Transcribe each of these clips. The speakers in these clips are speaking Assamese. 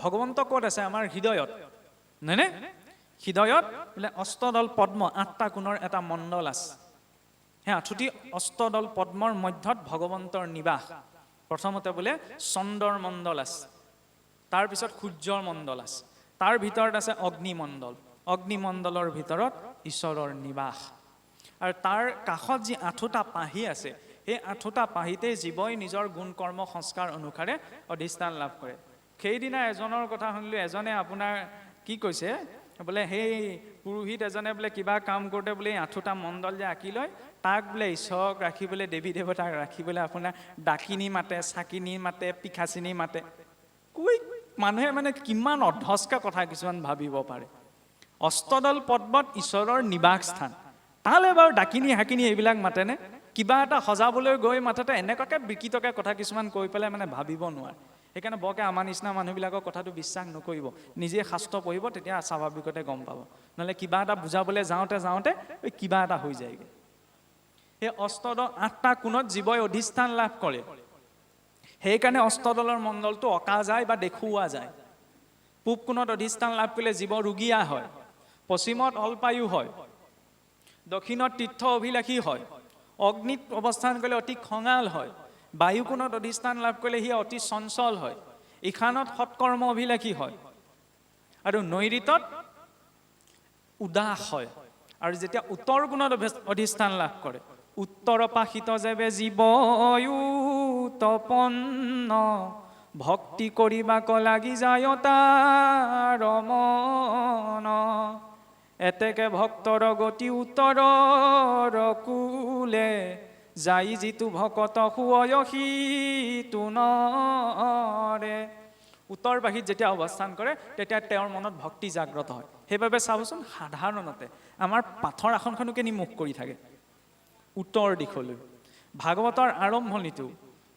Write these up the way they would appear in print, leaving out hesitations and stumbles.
ভগৱন্ত ক'ত আছে? আমাৰ হৃদয়ত, নহয়নে? হৃদয়ত বোলে অষ্টদল পদ্ম 8টা কোণৰ এটা মণ্ডল আছে। সেই 8টি অষ্টদল পদ্মৰ মধ্যত ভগৱন্তৰ নিবাস। প্ৰথমতে বোলে চন্দ্ৰৰ মণ্ডল আছে, তাৰপিছত সূৰ্যৰ মণ্ডল আছে, তাৰ ভিতৰত আছে অগ্নিমণ্ডল, অগ্নিমণ্ডলৰ ভিতৰত ঈশ্বৰৰ নিবাস। আৰু তাৰ কাষত যি 8টা পাহি আছে, সেই 8টা পাহিতেই জীৱই নিজৰ গুণ কৰ্ম সংস্কাৰ অনুসাৰে অধিষ্ঠান লাভ কৰে। সেইদিনা এজনৰ কথা শুনিলোঁ, এজনে আপোনাৰ কি কৈছে বোলে, সেই পুৰোহিত এজনে বোলে কিবা কাম কৰোঁতে বোলে 8টা মণ্ডল যে আঁকি লয়, তাক বোলে ঈশ্বৰক ৰাখিবলৈ, দেৱী দেৱতাক ৰাখিবলৈ আপোনাৰ ডাকিনী মাতে, চাকিনী মাতে, পিখাচিনী মাতে। মানুহে মানে কিমান অধস্কা কথা কিছুমান ভাবিব পাৰে। অষ্টদল পদ্মত ঈশ্বৰৰ নিবাস স্থান, তালৈ বাৰু ডাকিনী হাকিনী এইবিলাক মাতেনে? কিবা এটা সজাবলৈ গৈ মাথতে এনেকুৱাকৈ বিকৃতকৈ কথা কিছুমান কৈ পেলাই মানে ভাবিব নোৱাৰে। সেইকাৰণে বৰকৈ আমাৰ নিচিনা মানুহবিলাকৰ কথাটো বিশ্বাস নকৰিব, নিজে শাস্ত্ৰ পঢ়িব, তেতিয়া স্বাভাৱিকতে গম পাব। নহ'লে কিবা এটা বুজাবলৈ যাওঁতে কিবা এটা হৈ যায়গৈ। সেই অষ্টদল 8টা কোণত জীৱই অধিষ্ঠান লাভ কৰে। সেইকাৰণে অষ্টদলৰ মণ্ডলটো অঁকা যায় বা দেখুওৱা যায়। পূব কোণত অধিষ্ঠান লাভ কৰিলে জীৱ ৰোগীয়া হয়, পশ্চিমত অল্পায়ু হয়, দক্ষিণত তীৰ্থ অভিলাষী হয়, অগ্নিত অৱস্থান কৰিলে অতি খঙাল হয়, বায়ু কোণত অধিষ্ঠান লাভ কৰিলে সি অতি চঞ্চল হয়, ঈশানত সৎকৰ্ম অভিলাষী হয়, আৰু নৈৰিতত উদাস হয়। আৰু যেতিয়া উত্তৰ কোণত অধিষ্ঠান লাভ কৰে, উত্তৰপাশিত যেবে জীৱয়ু তপন্ন ভক্তি কৰিবাক লাগি যায় তাৰ মন, এতেকে ভক্তৰ গতি উত্তৰৰ কুলে, যাই যিটো ভকত সুয়সী তুনৰে। উত্তৰ পাশীত যেতিয়া অৱস্থান কৰে তেতিয়া তেওঁৰ মনত ভক্তি জাগ্ৰত হয়। সেইবাবে চাবচোন, সাধাৰণতে আমাৰ পাথৰ আসনখনো কেনি মুখ কৰি থাকে? উত্তৰ দিশলৈ। ভাগৱতৰ আৰম্ভণিটো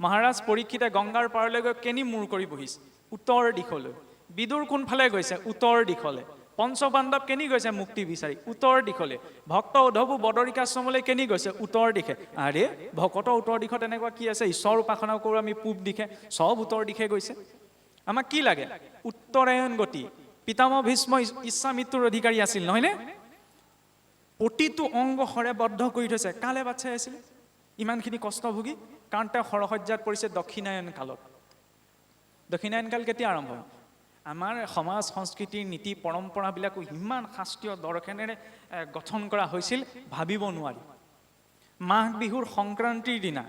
মহাৰাজ পৰীক্ষিতে গংগাৰ পাৰলৈ গৈ কেনি মূৰ কৰি বহিছে? উত্তৰ দিশলৈ। বিদুৰ কোনফালে গৈছে? উত্তৰ দিশলৈ। পঞ্চপাণ্ডৱ কেনি গৈছে মুক্তি বিচাৰি? উত্তৰ দিশলৈ। ভক্ত উদ্ধৱো বদৰিকাশ্ৰমলৈ কেনি গৈছে? উত্তৰ দিশে। আৰে ভকতৰ উত্তৰ দিশত এনেকুৱা কি আছে? ঈশ্বৰ উপাসনা কৰোঁ আমি পূব দিশে, চব উত্তৰ দিশে গৈছে। আমাক কি লাগে? উত্তৰায়ণ গতি। পিতামহ ভীষ্ম ইচ্ছামৃত্যুৰ অধিকাৰী আছিল, নহয়নে? প্ৰতিটো অংগ সৰে বদ্ধ কৰি থৈছে। কালে বাট চাই আছিলে ইমানখিনি কষ্ট ভুগি? কাৰণ তেওঁ সৰসজ্জাত পৰিছে দক্ষিণায়ন কালত। দক্ষিণায়ন কাল কেতিয়া আৰম্ভ? আমাৰ সমাজ সংস্কৃতিৰ নীতি পৰম্পৰাবিলাকো ইমান শাস্ত্ৰীয় দৰ্শনেৰে গঠন কৰা হৈছিল, ভাবিব নোৱাৰি। মাঘ বিহুৰ সংক্ৰান্তিৰ দিনা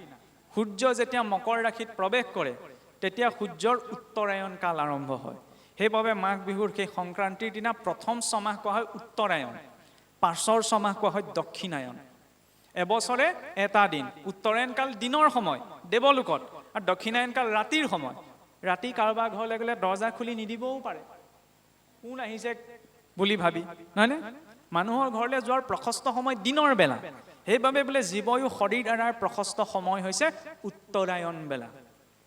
সূৰ্য যেতিয়া মকৰ ৰাশিত প্ৰৱেশ কৰে, তেতিয়া সূৰ্যৰ উত্তৰায়ণ কাল আৰম্ভ হয়। সেইবাবে মাঘ বিহুৰ সেই সংক্ৰান্তিৰ দিনা প্ৰথম ছমাহ কোৱা হয় উত্তৰায়ণ, পাছৰ ছমাহ কোৱা হয় দক্ষিণায়ন। এবছৰে এটা দিন। উত্তৰায়ণ কাল দিনৰ সময় দেৱলোকত, আৰু দক্ষিণায়ন কাল ৰাতিৰ সময়। ৰাতি কাৰোবাৰ ঘৰলৈ গ'লে দৰ্জা খুলি নিদিবও পাৰে, কোন আহিছে বুলি ভাবি, নহয়নে? মানুহৰ ঘৰলৈ যোৱাৰ প্ৰশস্ত সময় দিনৰ বেলা। সেইবাবে বোলে জীৱয়ো শৰীৰ এৰাৰ প্ৰশস্ত সময় হৈছে উত্তৰায়ণ বেলা।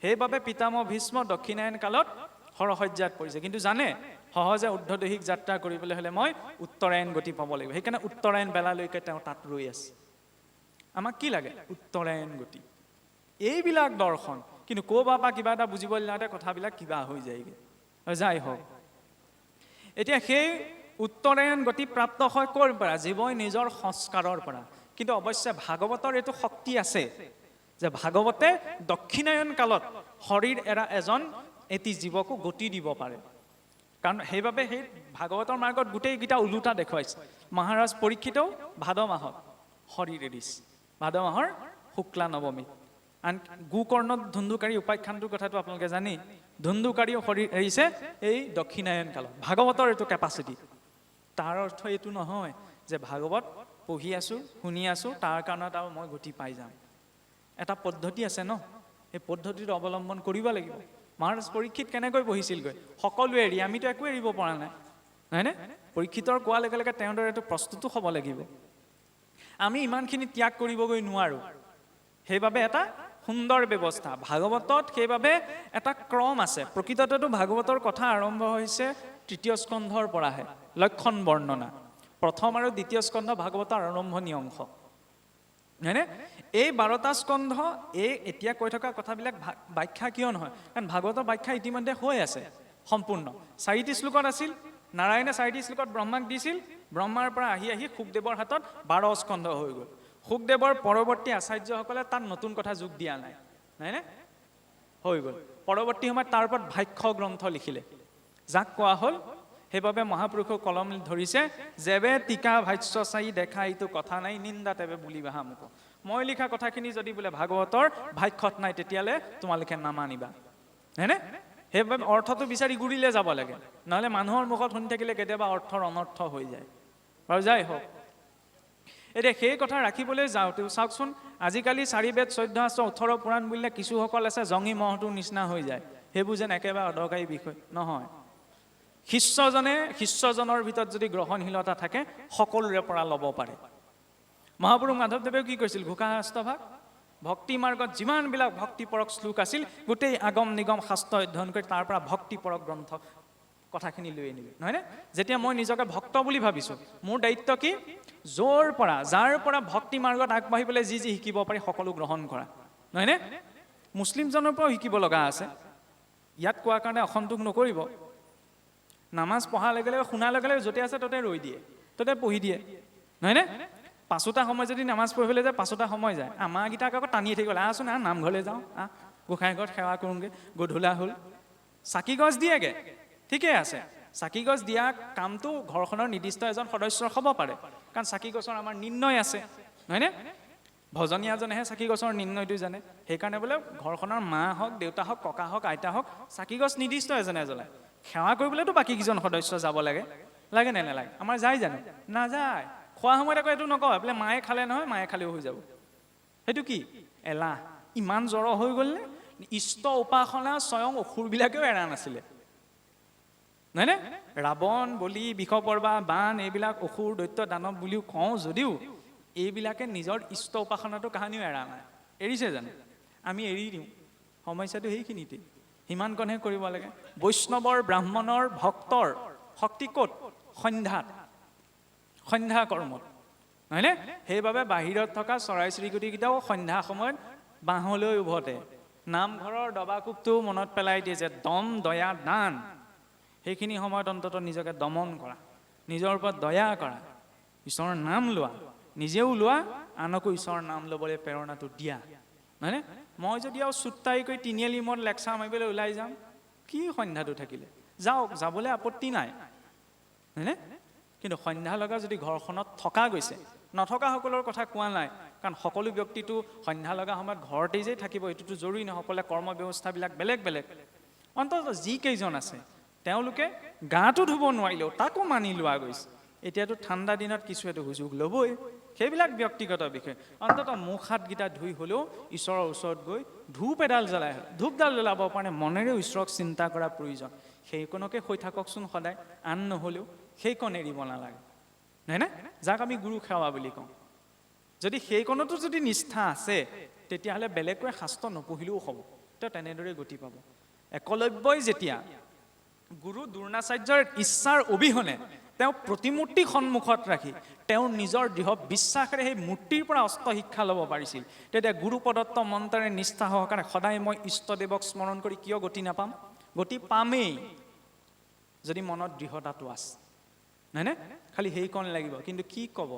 সেইবাবে পিতামহ ভীষ্ম দক্ষিণায়ন কালত সৰসজ্জাত পৰিছে। কিন্তু জানে, সহজে ঊৰ্ধ্বদৈহিক যাত্ৰা কৰিবলৈ হ'লে মই উত্তৰায়ণ গতি পাব লাগিব। সেইকাৰণে উত্তৰায়ণ বেলালৈকে তেওঁ তাত ৰৈ আছে। আমাক কি লাগে? উত্তৰায়ণ গতি। এইবিলাক দৰ্শন। কিন্তু ক'ৰবাৰ পৰা কিবা এটা বুজিবলৈ যাওঁতে কথাবিলাক কিবা হৈ যায়গৈ। যাই হওক, এতিয়া সেই উত্তৰায়ণ গতি প্ৰাপ্ত হয় ক'ৰ পৰা? জীৱই নিজৰ সংস্কাৰৰ পৰা। কিন্তু অৱশ্যে ভাগৱতৰ এইটো শক্তি আছে যে ভাগৱতে দক্ষিণায়ন কালত শৰীৰ এৰা এজন এটি জীৱকো গতি দিব পাৰে। কাৰণ সেইবাবে সেই ভাগৱতৰ মাৰ্গত গোটেইকেইটা ওলোটা দেখুৱাইছে। মহাৰাজ পৰীক্ষিতেও ভাদ মাহত শৰীৰ এৰিছে, ভাদ মাহৰ শুক্লা নৱমী। আন গোকৰ্ণত ধুন্ধুকাৰী উপাখ্যানটোৰ কথাটো আপোনালোকে জানি, ধুন্ধুকাৰীও শৰীৰ এৰিছে এই দক্ষিণায়ন কালত। ভাগৱতৰ এইটো কেপাচিটি। তাৰ অৰ্থ এইটো নহয় যে ভাগৱত পঢ়ি আছোঁ, শুনি আছোঁ, তাৰ কাৰণত আৰু মই গতি পাই যাম। এটা পদ্ধতি আছে ন, সেই পদ্ধতিটো অৱলম্বন কৰিব লাগিব। মহাৰাজ পৰীক্ষিত কেনেকৈ বহিছিলগৈ? সকলোৱে এৰি, আমিতো একো এৰিব পৰা নাই, নহয়নে? পৰীক্ষিতৰ কোৱাৰ লগে লগে তেওঁৰ এইটো প্ৰস্তুতো হ'ব লাগিব। আমি ইমানখিনি ত্যাগ কৰিবগৈ নোৱাৰোঁ। সেইবাবে এটা সুন্দৰ ব্যৱস্থা ভাগৱতত, সেইবাবে এটা ক্ৰম আছে। প্ৰকৃততেতো ভাগৱতৰ কথা আৰম্ভ হৈছে তৃতীয় স্কন্ধৰ পৰাহে, লক্ষণ বৰ্ণনা। প্ৰথম আৰু দ্বিতীয় স্কন্ধ ভাগৱতৰ আৰম্ভণি অংশ, হয়নে? এই 12টা স্কন্ধ, এই এতিয়া কৈ থকা কথাবিলাক ব্যাখ্যা কিয় নহয়? কাৰণ ভাগৱতৰ ব্যাখ্যা ইতিমধ্যে হৈ আছে। সম্পূৰ্ণ 4টি শ্লোকত আছিল নাৰায়ণে 4টি শ্লোকত ব্ৰহ্মাক দিছিল ব্ৰহ্মাৰ পৰা আহি আহি শুকদেৱৰ হাতত 12 স্কন্ধ হৈ গ'ল শুকদেৱৰ পৰৱৰ্তী আচাৰ্যসকলে তাত নতুন কথা যোগ দিয়া নাই নাইনে হৈ গ'ল পৰৱৰ্তী সময়ত তাৰ ওপৰত ভাষ্য গ্ৰন্থ লিখিলে যাক কোৱা হ'ল সেইবাবে মহাপুৰুষক কলম ধৰিছে যেবে টিকা ভাষ্য চাই দেখা এইটো কথা নাই নিন্দা তেবে বুলিবা হামুক মই লিখা কথাখিনি যদি বোলে ভাগৱতৰ ভাষ্যত নাই তেতিয়ালে তোমালোকে নামানিবা হয়নে সেইবাবে অৰ্থটো বিচাৰি গুৰিলে যাব লাগে নহলে মানুহৰ মুখত শুনি থাকিলে কেতিয়াবা অৰ্থৰ অনৰ্থ হৈ যায় বাৰু যাই হোক এতিয়া সেই কথা ৰাখিবলৈ যাওঁতে চাওকচোন আজিকালি 4 বেদ 14 শাস্ত্ৰ 18 পুৰাণ বুলিলে কিছুসকল আছে জংগী মহটোৰ নিচিনা হৈ যায় সেইবোৰ যেন একেবাৰে অদৰকাৰী বিষয় নহয় শিষ্যজনৰ ভিতৰত যদি গ্ৰহণশীলতা থাকে সকলোৰে পৰা ল'ব পাৰে মহাপুৰুষ মাধৱদেৱে কি কৈছিল ঘোষাশাস্ত্ৰভাগ ভক্তি মাৰ্গত যিমানবিলাক ভক্তিপৰক শ্লোক আছিল গোটেই আগম নিগম শাস্ত্ৰ অধ্যয়ন কৰি তাৰ পৰা ভক্তিপৰক গ্ৰন্থ কথাখিনি লৈ আনিলে নহয়নে যেতিয়া মই নিজকে ভক্ত বুলি ভাবিছো মোৰ দায়িত্ব কি যাৰ পৰা ভক্তি মাৰ্গত আগবাঢ়িবলৈ যি শিকিব পাৰি সকলো গ্ৰহণ কৰা নহয়নে মুছলিমজনৰ পৰাও শিকিব লগা আছে ইয়াত কোৱাৰ কাৰণে অসন্তোষ নকৰিব নামাজ পঢ়া লগে শুনা লগে য'তে আছে ততে ৰৈ দিয়ে ততে পঢ়ি দিয়ে নহয়নে 5টা সময় যদি নামাজ পঢ়িবলৈ যায় 5টা সময় যায় আমাৰ গীতাক আকৌ টানিয়ে থাকিব আছোন নামঘৰলৈ যাওঁ গোসাঁই ঘৰত সেৱা কৰোঁগে গধূলা হ'ল চাকি গছ দিয়েগে ঠিকে আছে চাকি গছ দিয়া কামটো ঘৰখনৰ নিৰ্দিষ্ট এজন সদস্যৰ হ'ব পাৰে কাৰণ চাকি গছৰ আমাৰ নিৰ্ণয় আছে নহয়নে ভজনীয়াজনেহে চাকি গছৰ নিৰ্ণয়টো জানে সেইকাৰণে বোলে ঘৰখনৰ মা হওক দেউতা হওক ককা হওক আইতা হওক চাকি গছ নিৰ্দিষ্ট এজনে জ্বলায় সেৱা কৰিবলৈতো বাকী কিজন সদস্য যাব লাগে নে নালাগে আমাৰ যায় জানো নাযায় খোৱা সময়ত আকৌ এইটো নকয় বোলে মায়ে খালে নহয় মায়ে খালেও হৈ যাব সেইটো কি এলাহ ইমান জ্বৰ হৈ গ'ল নে ইষ্ট উপাসনা স্বয়ং অসুৰবিলাকেও এৰা নাছিলে নহয়নে ৰাৱণ বলি বিষপৰ্বা বান এইবিলাক অসুৰ দৈত্য দানৱ বুলিও কওঁ যদিও এইবিলাকে নিজৰ ইষ্ট উপাসনাটো কাহানিও এৰা নাই এৰিছে জানো আমি এৰি দিওঁ সমস্যাটো সেইখিনিতে সিমানকণহে কৰিব লাগে বৈষ্ণৱৰ ব্ৰাহ্মণৰ ভক্তৰ শক্তি ক'ত সন্ধ্যা কৰ্মত নহয়নে সেইবাবে বাহিৰত থকা চৰাই চিৰিকটিকেইটাও সন্ধ্যা সময়ত বাঁহলৈ উভতে নামঘৰৰ দবাকোবটো মনত পেলাই দিয়ে যে দম দয়া দান সেইখিনি সময়ত অন্তত নিজকে দমন কৰা নিজৰ ওপৰত দয়া কৰা ঈশ্বৰৰ নাম লোৱা নিজেও লোৱা আনকো ঈশ্বৰৰ নাম ল'বলৈ প্ৰেৰণাটো দিয়া নহয়নে মই যদি আৰু চুট্টাই কৰি তিনিআলি মত লেকচাৰ মাৰিবলৈ ওলাই যাম কি সন্ধ্যাটো থাকিলে যাওক যাবলৈ আপত্তি নাই হয়নে কিন্তু সন্ধ্যা লগা যদি ঘৰখনত থকা গৈছে নথকা সকলৰ কথা কোৱা নাই কাৰণ সকলো ব্যক্তিটো সন্ধ্যা লগা সময়ত ঘৰতেই যে থাকিব এইটোতো জৰুৰী নহয় সকলে কৰ্ম ব্যৱস্থাবিলাক বেলেগ বেলেগ অন্তত যি কেইজন আছে তেওঁলোকে গাটো ধুব নোৱাৰিলেও তাকো মানি লোৱা গৈছে এতিয়াতো ঠাণ্ডা দিনত কিছু এটা সুযোগ ল'বই সেইবিলাক ব্যক্তিগত বিষয় অন্তত মুখ হাতকেইটা ধুই হ'লেও ঈশ্বৰৰ ওচৰত গৈ ধূপডাল জ্বলাব কাৰণে মনেৰে ঈশ্বৰক চিন্তা কৰা প্ৰয়োজন সেইকণকে হৈ থাককচোন সদায় আন নহ'লেও সেইকণ এৰিব নালাগে নহয়নে যাক আমি গুৰু সেৱা বুলি কওঁ যদি সেইকণতো যদি নিষ্ঠা আছে তেতিয়াহ'লে বেলেগকৈ শাস্ত্ৰ নপঢ়িলেও হ'ব তেওঁ তেনেদৰে গতি পাব একলব্যই যেতিয়া গুৰু দ্ৰোণাচাৰ্যৰ ইচ্ছাৰ অবিহনে তেওঁ প্ৰতিমূৰ্তি সন্মুখত ৰাখি তেওঁৰ নিজৰ দৃঢ় বিশ্বাসেৰে সেই মূৰ্তিৰ পৰা অস্ত্ৰ শিক্ষা ল'ব পাৰিছিল তেতিয়া গুৰু প্ৰদত্ত মন্ত্ৰেৰে নিষ্ঠা সহকাৰে সদায় মই ইষ্টদেৱক স্মৰণ কৰি কিয় গতি নাপাম গতি পামেই যদি মনত দৃঢ়তাটো আছে নহয়নে খালি সেইকণ লাগিব কিন্তু কি ক'ব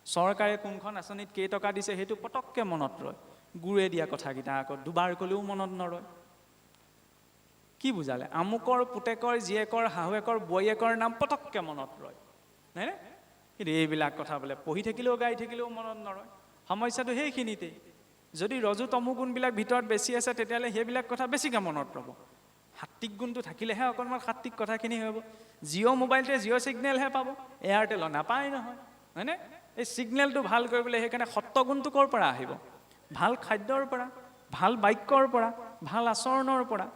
চৰকাৰে কোনখন আঁচনিত কেইটকা দিছে সেইটো পটককৈ মনত ৰয় গুৰুৱে দিয়া কথাকেইটা আকৌ দুবাৰ ক'লেও মনত নৰয় কি বুজালে আমুকৰ পুতেকৰ জীয়েকৰ শাহুৱেকৰ বোৱাৰীয়েকৰ নাম পটককৈ মনত ৰয় নহয়নে কিন্তু এইবিলাক কথা বোলে পঢ়ি থাকিলেও গাই থাকিলেও মনত নৰয় সমস্যাটো সেইখিনিতেই যদি ৰজু তমু গুণবিলাক ভিতৰত বেছি আছে তেতিয়াহ'লে সেইবিলাক কথা বেছিকৈ মনত ৰ'ব সাত্বিক গুণটো থাকিলেহে অকণমান সাত্বিক কথাখিনি হ'ব জিঅ' মোবাইলটোৱে জিঅ' ছিগনেলহে পাব এয়াৰটেলৰ নাপায় নহয় হয়নে এই ছিগনেলটো ভাল কৰিবলৈ সেইকাৰণে সত্ত্বগুণটো ক'ৰ পৰা আহিব ভাল খাদ্যৰ পৰা ভাল বাক্যৰ পৰা ভাল আচৰণৰ পৰা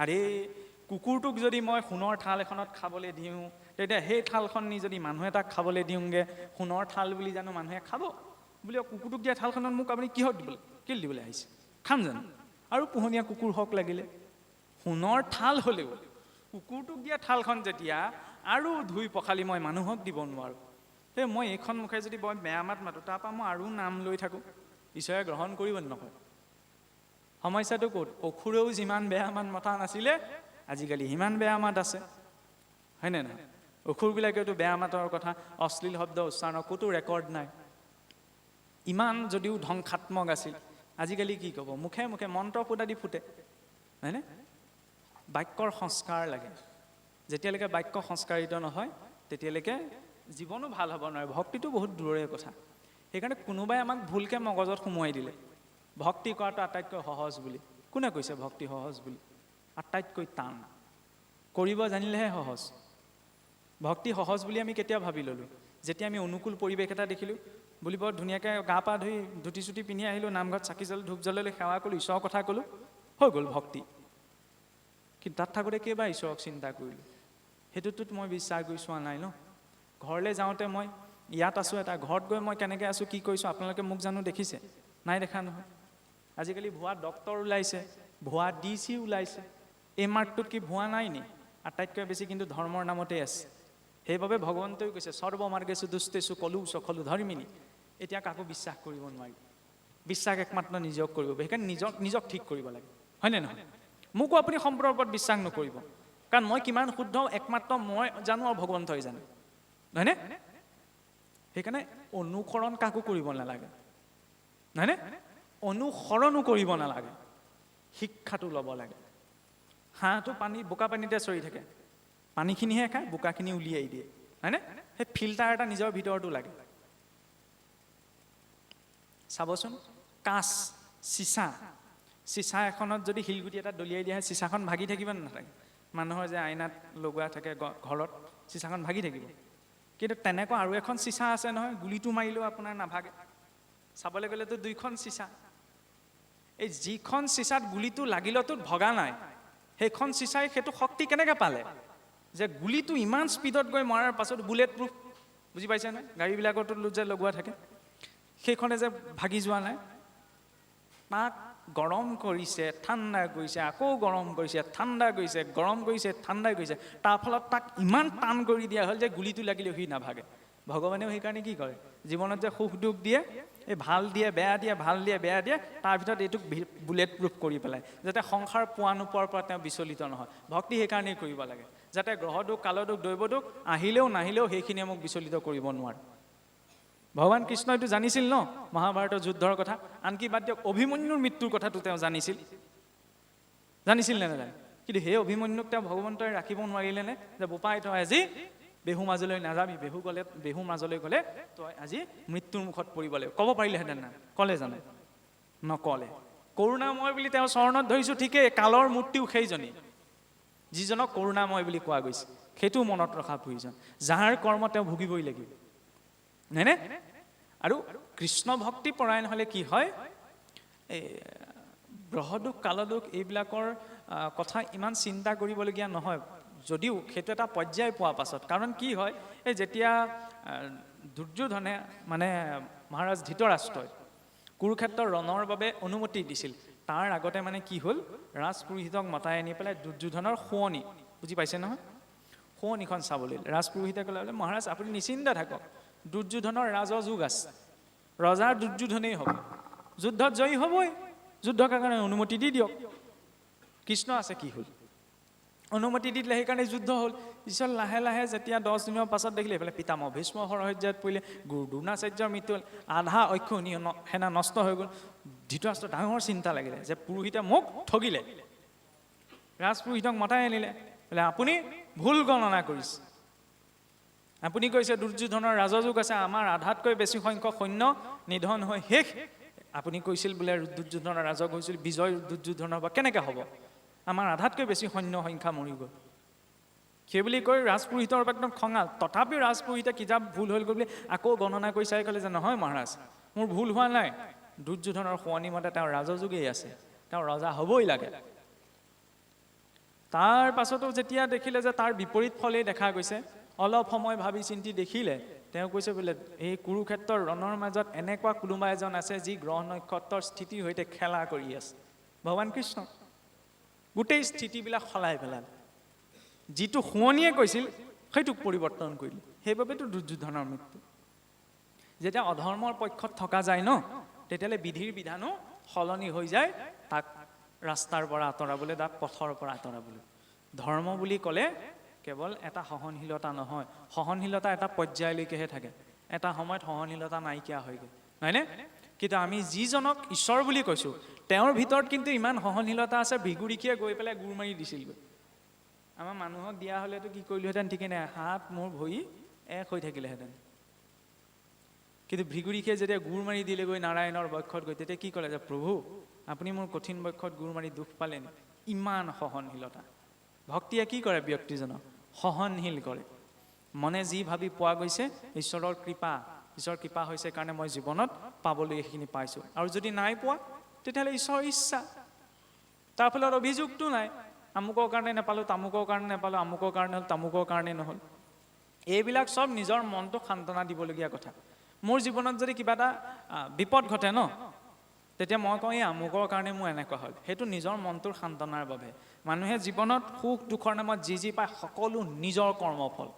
আৰে কুকুৰটোক যদি মই সোণৰ থাল এখনত খাবলৈ দিওঁ তেতিয়া সেই থালখন নি যদি মানুহ এটাক খাবলৈ দিওঁগৈ সোণৰ থাল বুলি জানো মানুহে খাব বুলি কুকুৰটোক দিয়া থালখনত মোক আপুনি কিহত দিবলৈ আহিছে খাম জানো আৰু পোহনীয়া কুকুৰ হওক লাগিলে সোণৰ থাল হ'লেও কুকুৰটোক দিয়া থালখন যেতিয়া আৰু ধুই পখালি মই মানুহক দিব নোৱাৰোঁ সেই মই এইখন মুখে যদি মই বেয়া মাত মাতোঁ তাৰপৰা মই আৰু নাম লৈ থাকোঁ ঈশ্বৰে গ্ৰহণ কৰিব নকয় সমস্যাটো ক'ত অসুৰেও যিমান বেয়া মান মতা নাছিলে আজিকালি ইমান বেয়া মাত আছে, হয়নে নহয়? অসুৰবিলাকেতো বেয়া মাতৰ কথা, অশ্লীল শব্দ উচ্চাৰণৰ ক'তো ৰেকৰ্ড নাই। ইমান যদিও ধ্বংসাত্মক আছিল, আজিকালি কি ক'ব? মুখে মুখে মন্ত্ৰ ফুটা দি ফুটে, হয়নে? বাক্যৰ সংস্কাৰ লাগে। যেতিয়ালৈকে বাক্য সংস্কাৰিত নহয় তেতিয়ালৈকে জীৱনো ভাল হ'ব নোৱাৰে। ভক্তিটো বহুত দূৰৰে কথা। সেইকাৰণে কোনোবাই আমাক ভুলকৈ মগজত সোমোৱাই দিলে ভক্তি কৰাটো আটাইতকৈ সহজ বুলি। কোনে কৈছে ভক্তি সহজ বুলি? আটাইতকৈ টান। কৰিব জানিলেহে সহজ। ভক্তি সহজ বুলি আমি কেতিয়া ভাবি ল'লোঁ? যেতিয়া আমি অনুকূল পৰিৱেশ এটা দেখিলোঁ, বুলি বৰ ধুনীয়াকৈ গা পা ধুই ধুতি চুটি পিন্ধি আহিলোঁ, নামঘৰত চাকি জ্বল ধূপ জ্বলালৈ সেৱা কৰিলোঁ, ঈশ্বৰৰ কথা ক'লোঁ, হৈ গ'ল ভক্তি। কিন্তু তাত থাকোঁতে কেইবাৰ ঈশ্বৰক চিন্তা কৰিলোঁ? সেইটোতো মই বিশ্বাস কৰি চোৱা নাই ন। ঘৰলৈ যাওঁতে মই ইয়াত আছোঁ, এটা ঘৰত গৈ মই কেনেকৈ আছোঁ, কি কৰিছোঁ, আপোনালোকে মোক জানো দেখিছে? নাই দেখা নহয়। আজিকালি ভুৱা ডক্তৰ ওলাইছে, ভুৱা DC ওলাইছে। এই মাৰ্কটোত কি ভুৱা নাই নি? আটাইতকৈ বেছি কিন্তু ধৰ্মৰ নামতেই আছে। সেইবাবে ভগৱন্তই কৈছে সৰ্বমাৰ্গেষু দুষ্টেষু কলুষু খলু ধৰ্মিণী। এতিয়া কাকো বিশ্বাস কৰিব নোৱাৰি। বিশ্বাস একমাত্ৰ নিজক কৰিব। সেইকাৰণে নিজক ঠিক কৰিব লাগে, হয়নে নহয়? মোকো আপুনি সম্পূৰ্ণ ওপৰত বিশ্বাস নকৰিব, কাৰণ মই কিমান শুদ্ধ একমাত্ৰ মই জানো আৰু ভগৱন্তই জানে, হয়নে? সেইকাৰণে অনুসৰণ কাকো কৰিব নালাগে, হয়নে? অনুসৰণো কৰিব নালাগে, শিক্ষাটো ল'ব লাগে। হাঁহটো বোকা পানীতে চৰি থাকে, পানীখিনিহে খায়, বোকাখিনি উলিয়াই দিয়ে, হয়নে? সেই ফিল্টাৰ এটা নিজৰ ভিতৰতো লাগে। চাবচোন, কাঁচ, চিচা এখনত যদি শিলগুটি এটা দলিয়াই দিয়া হয়, চিচাখন ভাগি থাকিব নে নাথাকে? মানুহৰ যে আইনাত লগোৱা থাকে ঘৰত, চিচাখন ভাগি থাকিব। কিন্তু তেনেকুৱা আৰু এখন চিচা আছে নহয়, গুলিটো মাৰিলেও আপোনাৰ নাভাগে। চাবলৈ গ'লেতো দুইখন চিচা। এই যিখন চিচাত গুলিটো লাগিলতো ভগা নাই, সেইখন চিচাই সেইটো শক্তি কেনেকৈ পালে যে গুলিটো ইমান স্পীডত গৈ মৰাৰ পাছত বুলেট প্ৰুফ, বুজি পাইছেনে? গাড়ীবিলাকতো যে লগোৱা থাকে, সেইখনে যে ভাগি যোৱা নাই। তাক গৰম কৰিছে, ঠাণ্ডা কৰিছে, আকৌ গৰম কৰিছে, ঠাণ্ডা কৰিছে, গৰম কৰিছে, ঠাণ্ডা কৰিছে। তাৰ ফলত তাক ইমান টান কৰি দিয়া হ'ল যে গুলিটো লাগিলেও সি নাভাগে। ভগৱানেও সেইকাৰণে কি কৰে? জীৱনত যে সুখ দুখ দিয়ে, এই ভাল দিয়ে বেয়া দিয়ে, ভাল দিয়ে বেয়া দিয়ে, তাৰ ভিতৰত এইটোক বুলেট প্ৰুফ কৰি পেলায়, যাতে সংসাৰ পোৱা নোপোৱাৰ পৰা তেওঁ বিচলিত নহয়। ভক্তি সেইকাৰণেই কৰিব লাগে, যাতে গ্ৰহ দুখ, কাল দুখ, দৈৱ দুখ আহিলেও নাহিলেও সেইখিনিয়ে মোক বিচলিত কৰিব নোৱাৰে। ভগৱান কৃষ্ণইটো জানিছিল ন মহাভাৰতৰ যুদ্ধৰ কথা। আনকি বাদ দিয়ক, অভিমন্যুৰ মৃত্যুৰ কথাটো তেওঁ জানিছিল নে নাজানে? কিন্তু সেই অভিমন্যুক তেওঁ ভগৱন্তই ৰাখিব নোৱাৰিলেনে? যে বোপাই তই আজি বেহু মাজলৈ নাযাবি, বেহু মাজলৈ গ'লে তই আজি মৃত্যুৰ মুখত পৰিব লাগিব। ক'ব পাৰিলেহেঁতেন না? ক'লে জানো? নক'লে। কৰুণাময় বুলি তেওঁ চৰণত ধৰিছোঁ ঠিকেই, কালৰ মূৰ্তিও সেইজনী, যিজনক কৰুণাময় বুলি কোৱা গৈছে। সেইটো মনত ৰখা প্ৰয়োজন। যাৰ কৰ্ম তেওঁ ভুগিবই লাগিব, হয়নে? আৰু কৃষ্ণ ভক্তি পৰায়ণ হ'লে কি হয়, এই গ্ৰহদুখ, কালদুখ এইবিলাকৰ কথা ইমান চিন্তা কৰিবলগীয়া নহয়, যদিও সেইটো এটা পৰ্যায় পোৱাৰ পাছত। কাৰণ কি হয়, এই যেতিয়া দুৰ্যোধনে মানে মহাৰাজ ধৃতৰাষ্ট্ৰই কুৰুক্ষেত্ৰৰ ৰণৰ বাবে অনুমতি দিছিল, তাৰ আগতে মানে কি হ'ল, ৰাজপুৰোহিতক মতাই আনি পেলাই দুৰ্যোধনৰ শুৱনি, বুজি পাইছে নহয়, শুৱনিখন চাবলৈ ৰাজপুৰোহিতে ক'লে, মহাৰাজ আপুনি নিশ্চিন্ত থাকক, দুৰ্যোধনৰ ৰাজযোগ আছে, ৰজাৰ দুৰ্যোধনেই হ'ব, যুদ্ধত জয়ী হ'বই, যুদ্ধৰ কাৰণে অনুমতি দি দিয়ক। কৃষ্ণ আছে, কি হ'ল? অনুমতি দি দিলে, সেইকাৰণে যুদ্ধ হ'ল। পিছত লাহে লাহে যেতিয়া 10 দিনৰ পাছত দেখিলে এইফালে পিতামহ ভীষ্ম শৰহৰ্যাত পৰিলে, গুৰু দ্ৰোণাচাৰ্যৰ মৃত্যু হ'ল, আধা অক্ষৌহিণী সেনা নষ্ট হৈ গ'ল। ধৃতৰাষ্ট্ৰৰ ডাঙৰ চিন্তা লাগিলে যে পুৰোহিতে মোক ঠগিলে। ৰাজপুৰোহিতক মতাই আনিলে, বোলে আপুনি ভুল গণনা কৰিছে, আপুনি কৈছে দুৰ্যোধনৰ ৰাজযোগ আছে, আমাৰ আধাতকৈ বেছি সংখ্যক সৈন্য নিধন হৈ শেষ। আপুনি কৈছিল বোলে দুৰ্যোধনৰ ৰাজযোগ হৈছিল, বিজয় দুৰ্যোধনৰ বা কেনেকৈ হ'ব? আমাৰ আধাতকৈ বেছি সৈন্য সংখ্যা মৰি গ'ল। সেইবুলি কৈ ৰাজপুৰোহিতৰ একদম খঙাল। তথাপিও ৰাজপুৰোহিতে কিতাপ ভুল হ'ল বুলি আকৌ গণনা কৰি চাই ক'লে যে নহয় মহাৰাজ, মোৰ ভুল হোৱা নাই, দুৰ্যোধনৰ শুৱনি মতে তেওঁৰ ৰাজযোগেই আছে, তেওঁ ৰজা হ'বই লাগে। তাৰ পাছতো যেতিয়া দেখিলে যে তাৰ বিপৰীত ফলেই দেখা গৈছে, অলপ সময় ভাবি চিন্তি দেখিলে, তেওঁ কৈছে বোলে এই কুৰুক্ষেত্ৰৰ ৰণৰ মাজত এনেকুৱা কোনোবা এজন আছে যি গ্ৰহ নক্ষত্ৰৰ স্থিতিৰ সৈতে খেলা কৰি আছে, ভগৱান কৃষ্ণ। গোটেই স্থিতিবিলাক সলাই পেলাল, যিটো শুৱনিয়ে কৈছিল সেইটোক পৰিৱৰ্তন কৰিলে। সেইবাবেতো দুৰ্যোধনৰ মৃত্যু। যেতিয়া অধৰ্মৰ পক্ষত থকা যায় ন, তেতিয়াহ'লে বিধিৰ বিধানো সলনি হৈ যায়, তাক ৰাস্তাৰ পৰা আঁতৰাবলৈ, তাক পথৰ পৰা আঁতৰাবলৈ। ধৰ্ম বুলি ক'লে কেৱল এটা সহনশীলতা নহয়, সহনশীলতা এটা পৰ্যায়লৈকেহে থাকে, এটা সময়ত সহনশীলতা নাইকিয়া হয়গৈ, নহয়নে? কিন্তু আমি যিজনক ঈশ্বৰ বুলি কৈছোঁ তেওঁৰ ভিতৰত কিন্তু ইমান সহনশীলতা আছে, ভিগুৰিখীয়ে গৈ পেলাই গুৰ মাৰি দিছিলগৈ। আমাৰ মানুহক দিয়া হ'লেতো কি কৰিলোহেঁতেন ঠিকেই নাই, হাত মোৰ ভৰি এক হৈ থাকিলেহেঁতেন। কিন্তু ভিগুৰিখীয়ে যেতিয়া গুৰ মাৰি দিলেগৈ নাৰায়ণৰ বক্ষত গৈ, তেতিয়া কি ক'লে যে প্ৰভু আপুনি মোৰ কঠিন বক্ষত গুৰ মাৰি দুখ পালেনি? ইমান সহনশীলতা। ভক্তিয়ে কি কৰে? ব্যক্তিজনক সহনশীল কৰে। মনে যি ভাবি পোৱা গৈছে ঈশ্বৰৰ কৃপা হৈছে কাৰণে মই জীৱনত পাবলৈ এইখিনি পাইছোঁ, আৰু যদি নাই পোৱা তেতিয়াহ'লে ঈশ্বৰৰ ইচ্ছা। তাৰ ফলত অভিযোগটো নাই, আমুকৰ কাৰণে নাপালোঁ, তামুকৰ কাৰণে নাপালোঁ, আমুকৰ কাৰণে হ'ল, তামুকৰ কাৰণে নহ'ল। এইবিলাক চব নিজৰ মনটোক সান্তনা দিবলগীয়া কথা। মোৰ জীৱনত যদি কিবা এটা বিপদ ঘটে ন, তেতিয়া মই কওঁ এই আমুকৰ কাৰণে মোৰ এনেকুৱা হ'ল, সেইটো নিজৰ মনটোৰ সান্তনাৰ বাবে। মানুহে জীৱনত সুখ দুখৰ নামত যি পায় সকলো নিজৰ কৰ্মফল।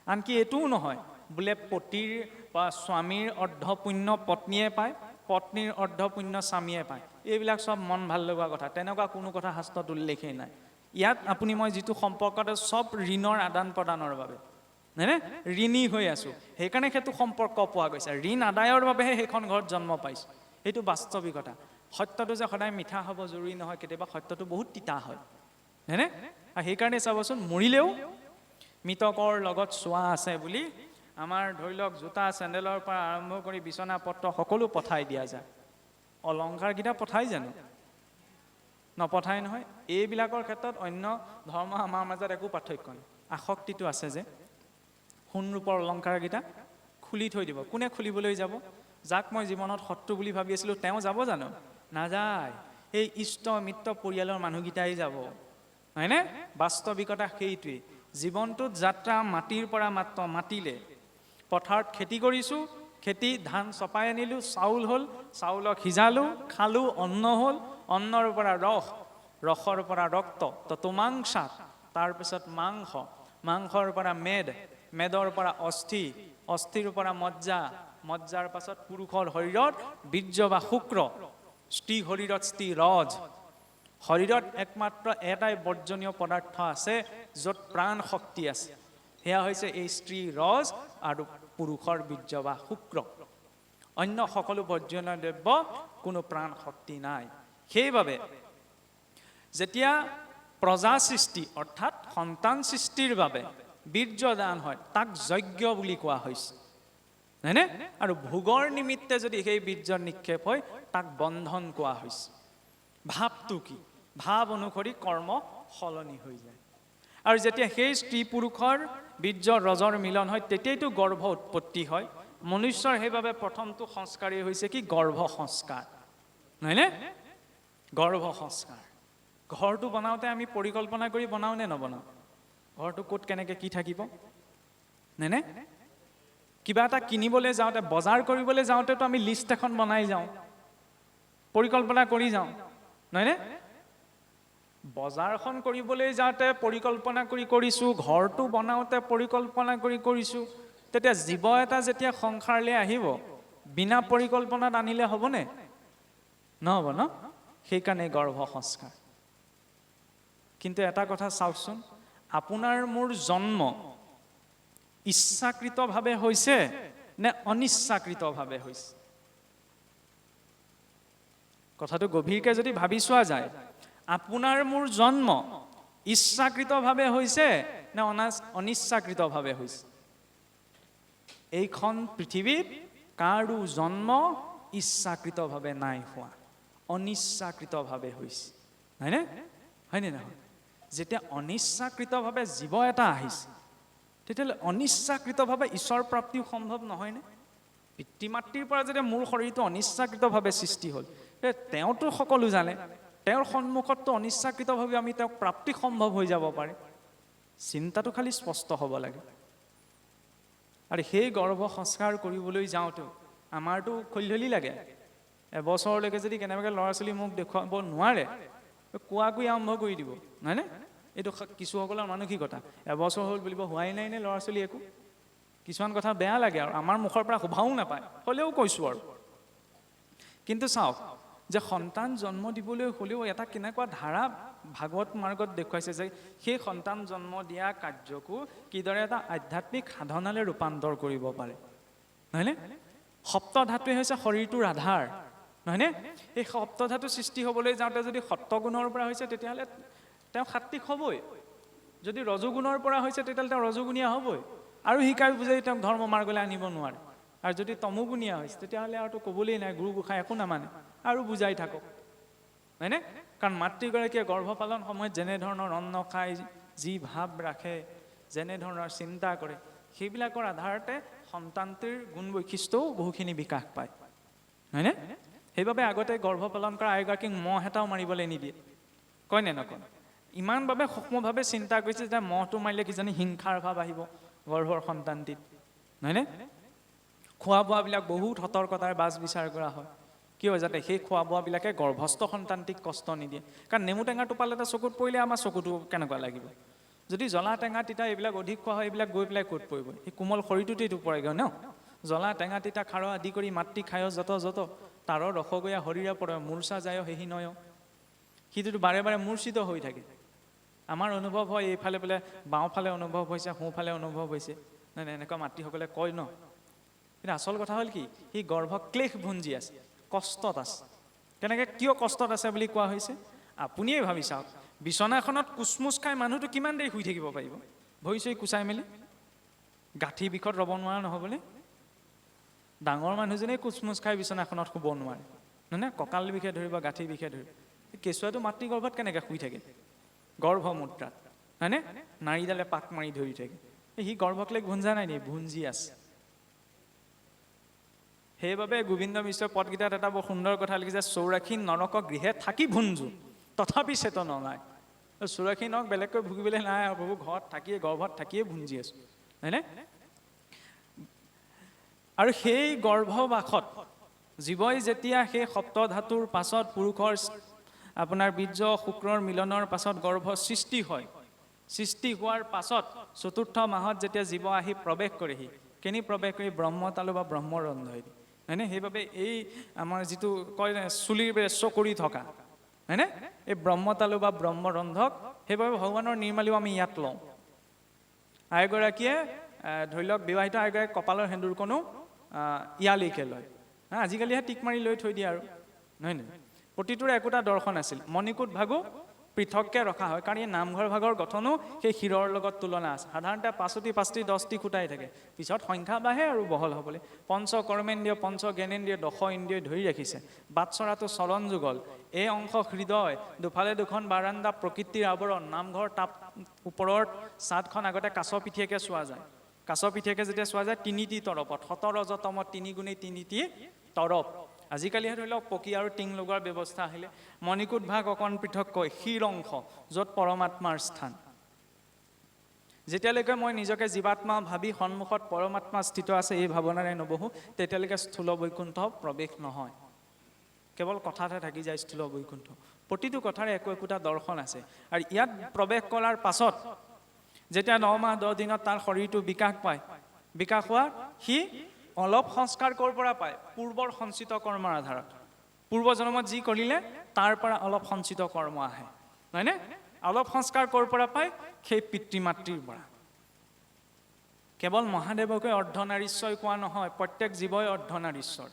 আনকি এইটোও নহয় বোলে পতিৰ বা স্বামীৰ অৰ্ধপুণ্য পত্নীয়ে পায়, পত্নীৰ অৰ্ধপুণ্য স্বামীয়ে পায়, এইবিলাক চব মন ভাল লগা কথা, তেনেকুৱা কোনো কথা শাস্ত্ৰত উল্লেখেই নাই। ইয়াত আপুনি মই যিটো সম্পৰ্কতে চব ঋণৰ আদান প্ৰদানৰ বাবে, হয়নে? ঋণী হৈ আছোঁ, সেইকাৰণে সেইটো সম্পৰ্ক পোৱা গৈছে। ঋণ আদায়ৰ বাবেহে সেইখন ঘৰত জন্ম পাইছোঁ, সেইটো বাস্তৱিকতা। সত্যটো যে সদায় মিঠা হ'ব জৰুৰী নহয়, কেতিয়াবা সত্যটো বহুত তিতা হয়, হয়নে? আৰু সেইকাৰণে চাবচোন, মৰিলেও মৃতকৰ লগত চোৱা আছে বুলি আমাৰ ধৰি লওক জোতা চেণ্ডেলৰ পৰা আৰম্ভ কৰি বিচনা পত্ৰ সকলো পঠাই দিয়া যায়। অলংকাৰকেইটা পঠাই জানো? নপঠাই নহয়। এইবিলাকৰ ক্ষেত্ৰত অন্য ধৰ্ম আমাৰ মাজত একো পাৰ্থক্য নাই। আসক্তিটো আছে যে, সোণ ৰূপৰ অলংকাৰকেইটা খুলি থৈ দিব। কোনে খুলিবলৈ যাব? যাক মই জীৱনত শত্ৰু বুলি ভাবি আছিলোঁ তেওঁ যাব জানো? নাযায়, এই ইষ্ট মিত্ৰ পৰিয়ালৰ মানুহকেইটাই যাব, হয়নে? বাস্তৱিকতা সেইটোৱেই। জীৱনটোত যাত্ৰা মাটিৰ পৰা মাত্ৰ মাতিলে, পথাৰত খেতি কৰিছোঁ, খেতি ধান চপাই আনিলোঁ, চাউল হ'ল, চাউলক সিজালোঁ, খালোঁ, অন্ন হ'ল, অন্নৰ পৰা ৰস, ৰসৰ পৰা ৰক্ত, ততোমাংসাত, তাৰপিছত মাংস, মাংসৰ পৰা মেদৰ পৰা অস্থি, অস্থিৰ পৰা মজ্জা, মজ্জাৰ পাছত পুৰুষৰ শৰীৰত বীৰ্য বা শুক্ৰ, স্ত্ৰী শৰীৰত স্ত্ৰী ৰজ। শৰীৰত একমাত্ৰ এটাই বৰ্জনীয় পদাৰ্থ আছে য'ত প্ৰাণ শক্তি আছে, সেয়া হৈছে এই স্ত্ৰী ৰজ আৰু পুৰুষৰ বীৰ্য বা শুক্ৰ। অন্য সকলো বৰ্জনীয় দ্ৰব্য কোনো প্ৰাণ শক্তি নাই। সেইবাবে যেতিয়া প্ৰজা সৃষ্টি অৰ্থাৎ সন্তান সৃষ্টিৰ বাবে বীৰ্য দান হয়, তাক যজ্ঞ বুলি কোৱা হৈছে, হয়নে? আৰু ভোগৰ নিমিত্তে যদি সেই বীৰ্য নিক্ষেপ হয়, তাক বন্ধন কোৱা হৈছে। ভাৱটো কি? ভাৱ অনুসৰি কৰ্ম সলনি হৈ যায়। আৰু যেতিয়া সেই স্ত্ৰী পুৰুষৰ বীৰ্য ৰজৰ মিলন হয়, তেতিয়াইতো গৰ্ভ উৎপত্তি হয়। মনুষ্যৰ সেইবাবে প্ৰথমটো সংস্কাৰেই হৈছে কি? গৰ্ভ সংস্কাৰ, নহয়নে? গৰ্ভ সংস্কাৰ। ঘৰটো বনাওঁতে আমি পৰিকল্পনা কৰি বনাওঁ নে নবনাওঁ? ঘৰটো ক'ত কেনেকৈ কি থাকিব, নে? কিবা এটা কিনিবলৈ যাওঁতে, বজাৰ কৰিবলৈ যাওঁতেতো আমি লিষ্ট এখন বনাই যাওঁ, পৰিকল্পনা কৰি যাওঁ, নহয়নে? বজাৰখন কৰিবলৈ যাওঁতে পৰিকল্পনা কৰিছোঁ, ঘৰটো বনাওঁতে পৰিকল্পনা কৰিছোঁ। তেতিয়া জীৱ এটা যেতিয়া সংসাৰলৈ আহিব, বিনা পৰিকল্পনাত আনিলে হ'বনে? নহ'ব ন? সেইকাৰণে গৰ্ভ সংস্কাৰ। কিন্তু এটা কথা চাওকচোন, আপোনাৰ মোৰ জন্ম ইচ্ছাকৃতভাৱে হৈছে নে অনিচ্ছাকৃতভাৱে হৈছে? কথাটো গভীৰকৈ যদি ভাবি চোৱা যায়, আপোনাৰ মোৰ জন্ম ইচ্ছাকৃতভাৱে হৈছে নে অনিচ্ছাকৃতভাৱে হৈছে? এইখন পৃথিৱীত কাৰো জন্ম ইচ্ছাকৃতভাৱে নাই হোৱা, অনিচ্ছাকৃতভাৱে হৈছে, হয়নে? হয়নে নহয়? যেতিয়া অনিচ্ছাকৃতভাৱে জীৱ এটা আহিছে, তেতিয়াহ'লে অনিচ্ছাকৃতভাৱে ঈশ্বৰ প্ৰাপ্তিও সম্ভৱ নহয়নে? পিতৃ মাতৃৰ পৰা যেতিয়া মোৰ শৰীৰটো অনিচ্ছাকৃতভাৱে সৃষ্টি হ'ল, তেওঁতো সকলো জানে, তেওঁৰ সন্মুখততো অনিচ্ছাকৃতভাৱে আমি তেওঁক প্ৰাপ্তি সম্ভৱ হৈ যাব পাৰে। চিন্তাটো খালি স্পষ্ট হ'ব লাগে। আৰু সেই গৰ্ভ সংস্কাৰ কৰিবলৈ যাওঁতে আমাৰতো খলধলি লাগে। এবছৰলৈকে যদি কেনেবাকৈ ল'ৰা ছোৱালী মোক দেখুৱাব নোৱাৰে, কোৱাকৈ আৰম্ভ কৰি দিব, নহয়নে? এইটো কিছুসকলৰ মানসিকতা। এবছৰ হ'ল বুলিব, হোৱাই নাই নে ল'ৰা ছোৱালী একো? কিছুমান কথা বেয়া লাগে আৰু আমাৰ মুখৰ পৰা শোভাও নাপায়, হ'লেও কৈছোঁ আৰু। কিন্তু চাওক, যে সন্তান জন্ম দিবলৈ হ'লেও এটা কেনেকুৱা ধাৰা ভাগৱত মাৰ্গত দেখুৱাইছে যে সেই সন্তান জন্ম দিয়া কাৰ্যকো কিদৰে এটা আধ্যাত্মিক সাধনালৈ ৰূপান্তৰ কৰিব পাৰে, নহয়নে? সপ্ত ধাতুৱে হৈছে শৰীৰটোৰ আধাৰ, নহয়নে? এই সপ্ত ধাতু সৃষ্টি হ'বলৈ যাওঁতে যদি সত্ত্বগুণৰ পৰা হৈছে তেতিয়াহ'লে তেওঁ সাত্বিক হ'বই, যদি ৰজগুণৰ পৰা হৈছে তেতিয়াহ'লে তেওঁ ৰজগুণীয়া হ'বই, আৰু শিকাই বুজাই তেওঁক ধৰ্ম মাৰ্গলৈ আনিব নোৱাৰে। আৰু যদি তমোগুণীয়া হৈছে তেতিয়াহ'লে আৰুতো ক'বলেই নাই, গুৰু গোসাঁই একো নামানে, আৰু বুজাই থাকক, হয়নে? কাৰণ মাতৃগৰাকীয়ে গৰ্ভপালন সময়ত যেনেধৰণৰ অন্ন খাই, যি ভাৱ ৰাখে, যেনেধৰণৰ চিন্তা কৰে, সেইবিলাকৰ আধাৰতে সন্তানটিৰ গুণ বৈশিষ্ট্যও বহুখিনি বিকাশ পায়, হয়নে? সেইবাবে আগতে গৰ্ভপালন কৰা আইগৰাকীক মহ এটাও মাৰিবলৈ নিদিয়ে, কয়নে নকয়? ইমানভাৱে সূক্ষ্মভাৱে চিন্তা কৰিছে যে মহটো মাৰিলে কিজানি হিংসাৰ ভাৱ আহিব গৰ্ভৰ সন্তানটিত, নহয়নে? খোৱা বোৱাবিলাক বহুত সতৰ্কতাৰে বাছ বিচাৰ কৰা হয়, কিয়? যাতে সেই খোৱা বোৱাবিলাকে গৰ্ভস্থ সন্তানটিক কষ্ট নিদিয়ে। কাৰণ নেমু টেঙা টোপাল এটা চকুত পৰিলে আমাৰ চকুটো কেনেকুৱা লাগিব? যদি জ্বলা টেঙা তিতা এইবিলাক অধিক খোৱা হয়, এইবিলাক গৈ পেলাই ক'ত পৰিব? সেই কোমল শৰীৰটোতেইটো পৰেগৈ ন? জ্বলা টেঙা তিতা খাৰ আদি কৰি মাতৃ খায় যত যত তাৰৰ ৰসগৈয়া শৰীৰে পৰে, মূৰ্ছা যায় সেহি নয়, সিটোতো বাৰে বাৰে মূৰ্ছিত হৈ থাকে। আমাৰ অনুভৱ হয় এইফালে বোলে বাওঁফালে অনুভৱ হৈছে, সোঁফালে অনুভৱ হৈছে, নাই এনেকুৱা মাতৃসকলে কয় ন। কিন্তু আচল কথা হ'ল কি, সি গৰ্ভ ক্লেশ ভুঞ্জি আছে, কষ্টত আছে। কেনেকৈ কিয় কষ্টত আছে বুলি কোৱা হৈছে? আপুনিয়ে ভাবি চাওক, বিচনাখনত কুচমুচ খাই মানুহটো কিমান দেৰি শুই থাকিব পাৰিব? ভৰি চৰি কুচাই মেলি গাঁঠি বিষত ৰ'ব নোৱাৰা নহ'বনে? ডাঙৰ মানুহজনে কুচমুচ খাই বিচনাখনত শুব নোৱাৰে, নহয়? কঁকাল বিষে ধৰিব, গাঁঠি বিষে ধৰিব। কেঁচুৱাটো মাতৃগৰ্ভত কেনেকৈ শুই থাকে? গৰ্ভমুদ্ৰাত, হয়নে? নাৰীডালে পাক মাৰি ধৰি থাকে। সি গৰ্ভকলেক ভুঞ্জা নাই নি? ভুঞ্জি আছে। সেইবাবে গোবিন্দ মিশ্ৰৰ পদগীতাত এটা বৰ সুন্দৰ কথা লিখিছে, চৌৰাশী নৰক গৃহে থাকি ভুঞ্জো তথাপি চেতন নাই। চৌৰাশী নৰক বেলেগকৈ ভুগিবলৈ নাই আৰু প্ৰভু ঘৰত থাকিয়ে, গৰ্ভত থাকিয়ে ভুঞ্জি আছো, হয়নে? আৰু সেই গৰ্ভবাসত জীৱই যেতিয়া সেই সপ্ত ধাতুৰ পাছত পুৰুষৰ আপোনাৰ বীৰ্য শুক্ৰৰ মিলনৰ পাছত গৰ্ভ সৃষ্টি হয়, সৃষ্টি হোৱাৰ পাছত চতুৰ্থ মাহত যেতিয়া জীৱ আহি প্ৰৱেশ কৰেহি, কেনি প্ৰৱেশ কৰি? ব্ৰহ্মতালু বা ব্ৰহ্মৰন্ধ্ৰইদি, হয়নে? সেইবাবে এই আমাৰ যিটো কয় চুলিৰ চকৰি থকা, হয়নে? এই ব্ৰহ্মতালু বা ব্ৰহ্মৰন্ধ্ৰক সেইবাবে ভগৱানৰ নিৰ্মালীও আমি ইয়াত লওঁ। আইগৰাকীয়ে ধৰি লওক বিবাহিত আইগৰাকীয়ে কপালৰ সেন্দুৰকণো ইয়ালৈকে লয়, আজিকালিহে টিক মাৰি লৈ থৈ দিয়ে আৰু, নহয় নে? প্ৰতিটোৰে একোটা দৰ্শন আছিল। মণিকূট ভাগো পৃথককৈ ৰখা হয়, কাৰণ এই নামঘৰ ভাগৰ গঠনো সেই শিৰৰ লগত তুলনা আছে। সাধাৰণতে 5টি 5টি 10টি খুটাই থাকে, পিছত সংখ্যা বাঢ়ে আৰু বহল হ'বলৈ। পঞ্চ কৰ্মেন্দ্ৰিয়, পঞ্চ জ্ঞানেন্দ্ৰিয়, দশ ইন্দ্ৰিয় ধৰি ৰাখিছে। বাটচৰাটো চৰণ যুগল, এই অংশ হৃদয়, দুফালে দুখন বাৰান্দা প্ৰকৃতিৰ আৱৰণ। নামঘৰ তাপ ওপৰত চাটখন আগতে কাছ পিঠিয়াকে চোৱা যায়, কাছ পিঠিয়াকে যেতিয়া চোৱা যায় 3টি তৰপত, 17 তিনি গুণেই 3টি তৰপ। আজিকালিহে ধৰি লওক পকী আৰু টিং লগোৱাৰ ব্যৱস্থা আহিলে। মণিকূট ভাগ অকণ পৃথককৈ শিৰ অংশ, য'ত পৰমাত্মাৰ স্থান। যেতিয়ালৈকে মই নিজকে জীৱাত্মা ভাবি সন্মুখত পৰমাত্মা স্থিত আছে এই ভাৱনাৰে নবহো, তেতিয়ালৈকে স্থূল বৈকুণ্ঠ প্ৰৱেশ নহয়, কেৱল কথাতে থাকি যায় স্থূল বৈকুণ্ঠ। প্ৰতিটো কথাৰে একো একোটা দৰ্শন আছে। আৰু ইয়াত প্ৰৱেশ কৰাৰ পাছত যেতিয়া 9 মাহ 10 দিনত তাৰ শৰীৰটো বিকাশ পায়, বিকাশ হোৱা সি অলপ সংস্কাৰ ক'ৰ পৰা পায়? পূৰ্বৰ সঞ্চিত কৰ্মৰ আধাৰত। পূৰ্ব জন্মত যি কৰিলে তাৰ পৰা অলপ সঞ্চিত কৰ্ম আহে, নহয়নে? অলপ সংস্কাৰ ক'ৰ পৰা পায়? সেই পিতৃ মাতৃৰ পৰা। কেৱল মহাদেৱকে অৰ্ধনাৰীশ্বৰ কোৱা নহয়, প্ৰত্যেক জীৱই অৰ্ধনাৰীশ্বৰ।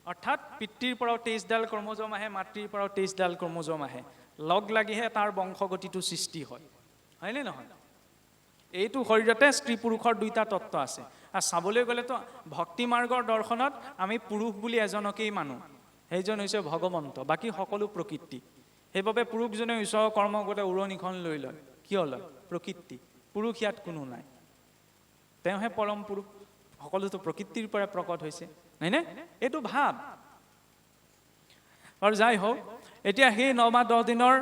অৰ্থাৎ পিতৃৰ পৰাও 23ডাল ক্ৰমোজম আহে, মাতৃৰ পৰাও 23ডাল ক্ৰমোজম আহে, লগ লাগিহে তাৰ বংশগতিটো সৃষ্টি হয়, হয়নে নহয়? এইটো শৰীৰতে স্ত্ৰী পুৰুষৰ 2টা তত্ত্ব আছে। আৰু চাবলৈ গ'লেতো ভক্তি মাৰ্গৰ দৰ্শনত আমি পুৰুষ বুলি এজনকেই মানো, সেইজন হৈছে ভগৱন্ত, বাকী সকলো প্ৰকৃতি। সেইবাবে পুৰুষজনে ঈশ্বৰৰ কৰ্ম গোটে উৰণিখন লৈ লয়। কিয় লয়? প্ৰকৃতি। পুৰুষ ইয়াত কোনো নাই, তেওঁহে পৰম পুৰুষ, সকলোতো প্ৰকৃতিৰ পৰা প্ৰকট হৈছে, হয়নে? এইটো ভাৱ। আৰু যাই হওক, এতিয়া সেই 9 মাহ 10 দিনৰ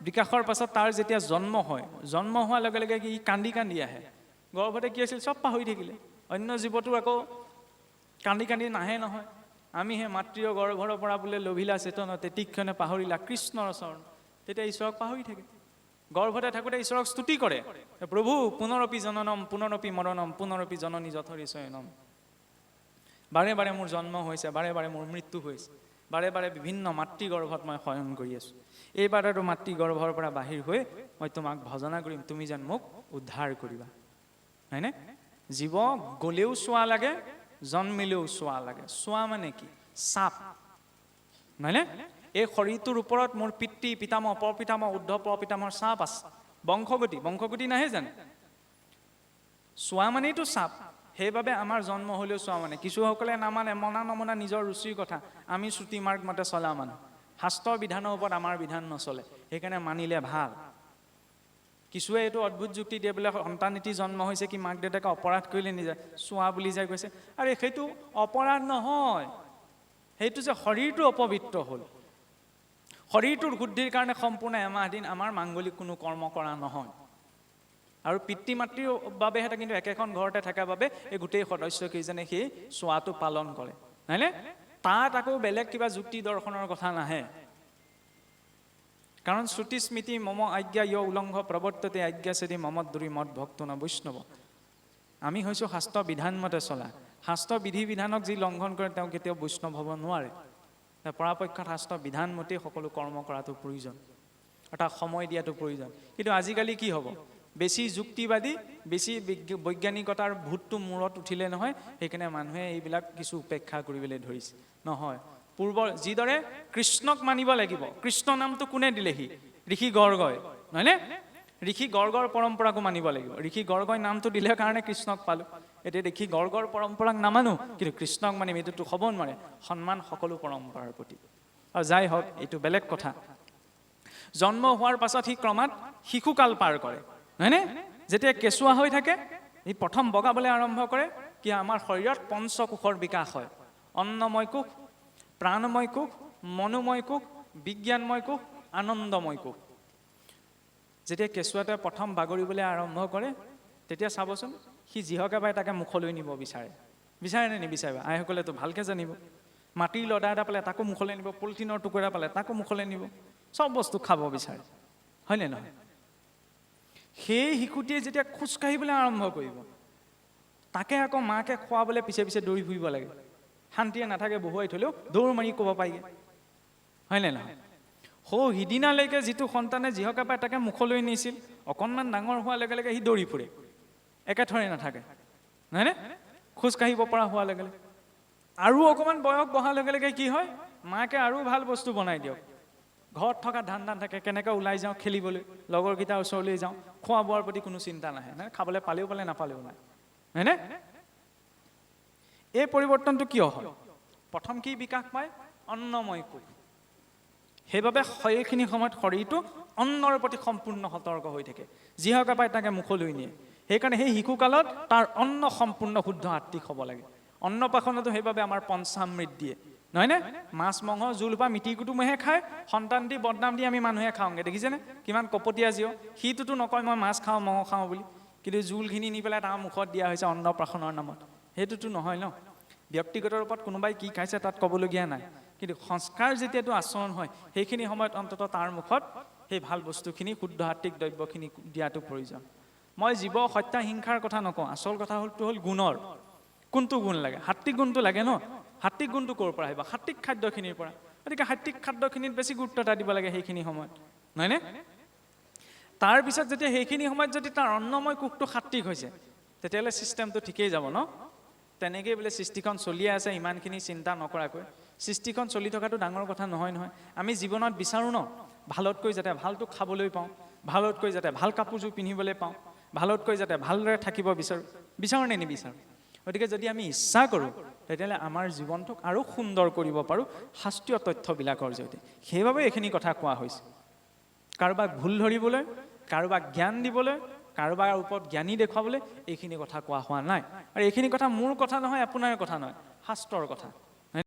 বিকাশৰ পাছত তাৰ যেতিয়া জন্ম হয়, জন্ম হোৱাৰ লগে লগে কি কান্দি কান্দি আহে। গৰ্ভতে কি আছিল চব পাহৰি থাকিলে। অন্য জীৱটো আকৌ কান্দি কান্দি নাহে নহয়। আমি হে মাতৃৰ গৰ্ভৰ পৰা বোলে লভিলা চেতনতে তীক্ষণে পাহৰিলা কৃষ্ণৰ চৰণ, তেতিয়া ঈশ্বৰক পাহৰি থাকে। গৰ্ভতে থাকোঁতে ঈশ্বৰক স্তুতি কৰে, প্ৰভু পুনৰপি জননম পুনৰপি মৰণম পুনৰপি জননী যথৰি চয়নম। বাৰে বাৰে মোৰ জন্ম হৈছে, বাৰে বাৰে মোৰ মৃত্যু হৈছে, বাৰে বাৰে বিভিন্ন মাতৃগৰ্ভত মই শয়ন কৰি আছোঁ। এইবাৰ আৰু মাতৃগৰ্ভৰ পৰা বাহিৰ হৈ মই তোমাক ভজনা কৰিম, তুমি যেন মোক উদ্ধাৰ কৰিবা, হয়নে? জীৱ গ'লেও চোৱা লাগে, জন্মিলেও চোৱা লাগে। চোৱা মানে কি? চাপ, নহয়নে? এই শৰীৰটোৰ ওপৰত মোৰ পিতৃ পিতামহ পৰপিতামহ উদ্ধৱ পৰপিতামহৰ চাপ আছে, বংশগতি নাহে জানো? চোৱা মানেইতো চাপ। সেইবাবে আমাৰ জন্ম হ'লেও চোৱা মানে। কিছুসকলে নামানে, মনা নমনা নিজৰ ৰুচিৰ কথা। আমি শ্ৰুতি মাৰ্গ মতে চলা মানুহ, শাস্ত্ৰৰ বিধানৰ ওপৰত আমাৰ বিধান নচলে, সেইকাৰণে মানিলে ভাল। কিছুৱে এইটো অদ্ভুত যুক্তি দিয়ে বোলে সন্তান এটি জন্ম হৈছে কি মাক দেউতাকে অপৰাধ কৰিলে নিজে চোৱা বুলি যাই কৈছে। আৰে সেইটো অপৰাধ নহয়, সেইটো যে শৰীৰটো অপবিত্ৰ হ'ল। শৰীৰটোৰ শুদ্ধিৰ কাৰণে সম্পূৰ্ণ এমাহ দিন আমাৰ মাংগলিক কোনো কৰ্ম কৰা নহয়। আৰু পিতৃ মাতৃৰ বাবেহে, কিন্তু একেখন ঘৰতে থকাৰ বাবে এই গোটেই সদস্যকেইজনে সেই চোৱাটো পালন কৰে, নহয়নে? তাত আকৌ বেলেগ কিবা যুক্তি দৰ্শনৰ কথা নাহে। কাৰণ শ্ৰুতি স্মৃতি মম আজ্ঞা য় উলংঘ প্ৰৱৰ্ততে আজ্ঞা চেদি মমদ্দুৰি মদ ভক্ত ন বৈষ্ণৱ। আমি হৈছোঁ শাস্ত্ৰ বিধান মতে চলা। শাস্ত্ৰ বিধি বিধানক যি লংঘন কৰে তেওঁ কেতিয়াও বৈষ্ণৱ হ'ব নোৱাৰে। পৰাপক্ষত শাস্ত্ৰ বিধান মতেই সকলো কৰ্ম কৰাটো প্ৰয়োজন, অৰ্থাৎ সময় দিয়াটো প্ৰয়োজন। কিন্তু আজিকালি কি হ'ব? বেছি যুক্তিবাদী, বেছি বৈজ্ঞানিকতাৰ ভূতটো মূৰত উঠিলে নহয়, সেইকাৰণে মানুহে এইবিলাক কিছু উপেক্ষা কৰিবলৈ ধৰিছে। নহয়, পূৰ্বৰ যিদৰে কৃষ্ণক মানিব লাগিব, কৃষ্ণ নামটো কোনে দিলেহি? ঋষি গৰ্গই, নহয়নে? ঋষি গৰ্গৰ পৰম্পৰাকো মানিব লাগিব। ঋষি গৰ্গই নামটো দিলে কাৰণে কৃষ্ণক পালোঁ। এতিয়া ঋষি গৰ্গৰ পৰম্পৰাক নামানো, কিন্তু কৃষ্ণক মানিম, এইটোতো হ'ব নোৱাৰে। সন্মান সকলো পৰম্পৰাৰ প্ৰতি। আৰু যাই হওক, এইটো বেলেগ কথা। জন্ম হোৱাৰ পাছত সি ক্ৰমাৎ শিশুকাল পাৰ কৰে, নহয়নে? যেতিয়া কেঁচুৱা হৈ থাকে, সি প্ৰথম বগাবলৈ আৰম্ভ কৰে। কি আমাৰ শৰীৰত পঞ্চকোষৰ বিকাশ হয়। অন্নময় কোষ, প্ৰাণময় কোষ, মনোময় কোষ, বিজ্ঞানময় কোষ, আনন্দময় কোষ। যেতিয়া কেঁচুৱাটোৱে প্ৰথম বাগৰিবলৈ আৰম্ভ কৰে, তেতিয়া চাবচোন সি যিহকে পায় তাকে মুখলৈ নিব বিচাৰে। বিচাৰে নে নিবিচাৰে? আইসকলেতো ভালকৈ জানিব। মাটিৰ লদা এটা পালে তাকো মুখলৈ নিব, পলিথিনৰ টুকুৰা পালে তাকো মুখলৈ নিব, চব বস্তু খাব বিচাৰে, হয়নে নহয়? সেই শিশুটিয়ে যেতিয়া খোজকাঢ়িবলৈ আৰম্ভ কৰিব, তাকে আকৌ মাকে খোৱাবলৈ পিছে পিছে দৌৰি ফুৰিব লাগে। শান্তিয়ে নাথাকে, বহুৱাই থ'লেও দৌৰ মাৰি ক'ব পায়গৈ, হয়নে নহয়? সিদিনালৈকে যিটো সন্তানে যিহকে পায় তাকে মুখলৈ নিছিল, অকণমান ডাঙৰ হোৱাৰ লগে লগে সি দৌৰি ফুৰে, একেথৰে নাথাকে, নহয়নে? খোজকাঢ়িব পৰা হোৱাৰ লগে লগে। আৰু অকণমান বয়স বহাৰ লগে লগে কি হয়? মাকে আৰু ভাল বস্তু বনাই দিয়ক। ঘৰত থকা ধান থাকে, কেনেকৈ ওলাই যাওঁ খেলিবলৈ, লগৰকেইটাৰ ওচৰলৈ যাওঁ, খোৱা বোৱাৰ প্ৰতি কোনো চিন্তা নাহে, নহয়? খাবলৈ পালেও পালে, নাপালেও নাই, হয়নে? এই পৰিৱৰ্তনটো কিয় হয়? প্ৰথম কি বিকাশ পায়? অন্নময় কোষ। সেইবাবে সেইখিনি সময়ত শৰীৰটো অন্নৰ প্ৰতি সম্পূৰ্ণ সতৰ্ক হৈ থাকে। যিহকে পায় তাকে মুখলৈ নিয়ে। সেইকাৰণে সেই শিশুকালত তাৰ অন্ন সম্পূৰ্ণ শুদ্ধ আত্মিক হ'ব লাগে। অন্নপ্ৰাশনতো সেইবাবে আমাৰ পঞ্চামৃত দিয়ে, নহয়নে? মাছ মঙহ জোল বা মিতিৰ কুটুমেহে খায়, সন্তান দি বদনাম দি আমি মানুহে খাওঁগে। দেখিছেনে কিমান কপটীয়া জীৱ? সিটোতো নকয় মই মাছ খাওঁ মঙহ খাওঁ বুলি, কিন্তু জোলখিনি নি পেলাই তাৰ মুখত দিয়া হৈছে অন্নপ্ৰাশনৰ নামত। সেইটোতো নহয় ন। ব্যক্তিগত ৰূপত কোনোবাই কি খাইছে তাত ক'বলগীয়া নাই, কিন্তু সংস্কাৰ যেতিয়াতো আচৰণ হয়, সেইখিনি সময়ত অন্ততঃ তাৰ মুখত সেই ভাল বস্তুখিনি, শুদ্ধ আত্মিক দ্ৰব্যখিনি দিয়াটো প্ৰয়োজন। মই জীৱ হত্যা হিংসাৰ কথা নকওঁ, আচল কথা হ'ল গুণৰ। কোনটো গুণ লাগে? সাত্বিক গুণটো লাগে ন। সাত্বিক গুণটো ক'ৰ পৰা আহিব? সাত্বিক খাদ্যখিনিৰ পৰা। গতিকে সাত্বিক খাদ্যখিনিত বেছি গুৰুত্ব এটা দিব লাগে সেইখিনি সময়ত, নহয়নে? তাৰপিছত যেতিয়া সেইখিনি সময়ত যদি তাৰ অন্নময় কোষটো সাত্বিক হৈছে, তেতিয়াহ'লে ছিষ্টেমটো ঠিকেই যাব ন। তেনেকেই বোলে সৃষ্টিখন চলিয়ে আছে ইমানখিনি চিন্তা নকৰাকৈ। সৃষ্টিখন চলি থকাটো ডাঙৰ কথা নহয়। আমি জীৱনত বিচাৰোঁ ন, ভালতকৈ যাতে ভালটো খাবলৈ পাওঁ, ভালতকৈ যাতে ভাল কাপোৰযোৰ পিন্ধিবলৈ পাওঁ, ভালতকৈ যাতে ভালদৰে থাকিব বিচাৰোঁ নে নিবিচাৰোঁ? গতিকে যদি আমি ইচ্ছা কৰোঁ, তেতিয়াহ'লে আমাৰ জীৱনটোক আৰু সুন্দৰ কৰিব পাৰোঁ শাস্ত্ৰীয় তথ্যবিলাকৰ জৰিয়তে। সেইবাবে এইখিনি কথা কোৱা হৈছে। কাৰোবাক ভুল ধৰিবলৈ, কাৰোবাক জ্ঞান দিবলৈ, কাৰোবাৰ ওপৰত জ্ঞানী দেখুৱাবলৈ এইখিনি কথা কোৱা হোৱা নাই। আৰু এইখিনি কথা মোৰ কথা নহয়, আপোনাৰ কথা নহয়, শাস্ত্ৰৰ কথা।